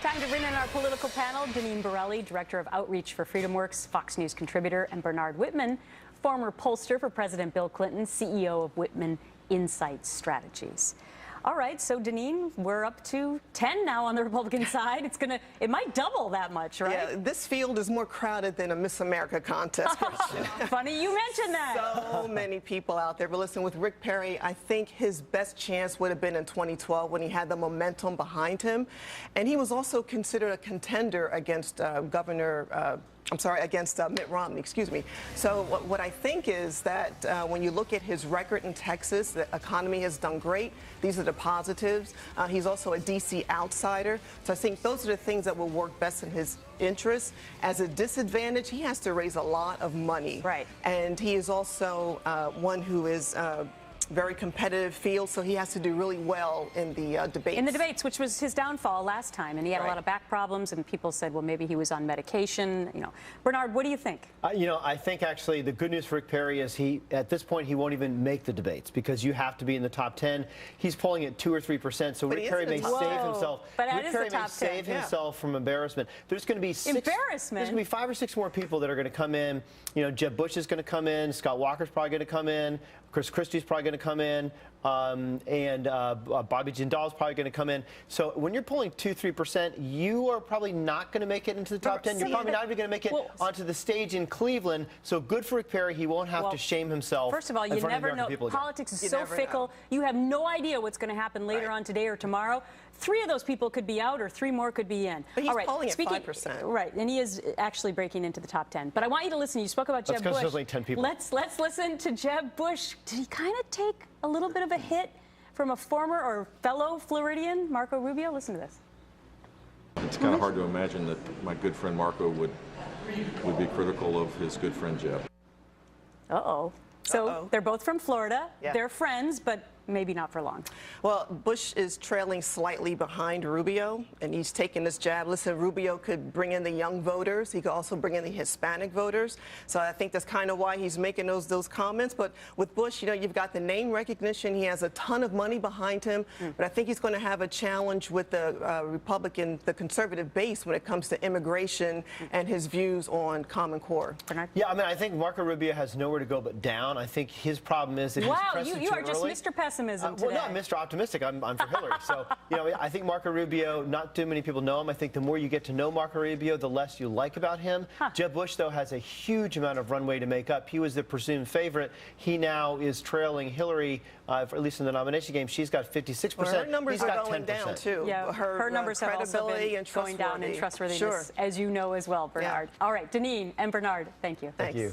Time to bring in our political panel, Deneen Borelli, Director of Outreach for FreedomWorks, Fox News contributor, and Bernard Whitman, former pollster for President Bill Clinton, CEO of Whitman Insight Strategies. All right, so Deneen, we're up to 10 now on the Republican side. It might double that much, right? Yeah, this field is more crowded than a Miss America contest. Funny you mentioned that. So many people out there. But listen, with Rick Perry, I think his best chance would have been in 2012 when he had the momentum behind him. And he was also considered a contender against against Mitt Romney, excuse me. So what I think is that when you look at his record in Texas, the economy has done great. These are the positives. He's also a D.C. outsider. So I think those are the things that will work best in his interest. As a disadvantage, he has to raise a lot of money. Right. And he is also one who is very competitive field, so he has to do really well in the debates. In the debates, which was his downfall last time, and he had a lot of back problems, and people said, well, maybe he was on medication. You know, Bernard, what do you think? I think actually the good news for Rick Perry is at this point he won't even make the debates because you have to be in the top 10. He's polling at 2 or 3%, so Rick Perry may save himself. But Rick Perry may save himself from embarrassment. There's going to be There's going to be 5 or 6 more people that are going to come in. You know, Jeb Bush is going to come in. Scott Walker's probably going to come in. Chris Christie's probably going to come in, and Bobby Jindal is probably going to come in. So when you're pulling 2-3%, you are probably not going to make it into the top 10. You're probably not even going to make it onto the stage in Cleveland. So good for Rick Perry. He won't have to shame himself. First of all, you never know. Politics is so fickle. You have no idea what's going to happen later on today or tomorrow. 3 of those people could be out, or 3 more could be in. But he's polling at 5%. Right, and he is actually breaking into the top 10. But I want you to listen. You spoke about Jeb Bush. There's only 10 people. Let's listen to Jeb Bush. Did he kind of take a little bit of a hit from a former or fellow Floridian, Marco Rubio? Listen to this. It's kind of hard to imagine that my good friend Marco would be critical of his good friend Jeb. Uh-oh. So they're both from Florida. Yeah. They're friends, but maybe not for long. Well, Bush is trailing slightly behind Rubio, and he's taking this jab. Listen, Rubio could bring in the young voters. He could also bring in the Hispanic voters. So I think that's kind of why he's making those comments. But with Bush, you know, you've got the name recognition. He has a ton of money behind him. But I think he's going to have a challenge with the the conservative base when it comes to immigration and his views on Common Core. Bernard? Yeah, I mean, I think Marco Rubio has nowhere to go but down. I think his problem is that you are just Mr. Pessimism today. Well, not Mr. Optimistic. I'm for Hillary. So, you know, I think Marco Rubio, not too many people know him. I think the more you get to know Marco Rubio, the less you like about him. Jeb Bush, though, has a huge amount of runway to make up. He was the presumed favorite. He now is trailing Hillary, at least in the nomination game. She's got 56%. Well, her numbers are going down, too. Yeah, her numbers have also been going down in trustworthiness, as you know as well, Bernard. Yeah. All right, Deneen and Bernard, thank you. Thank you.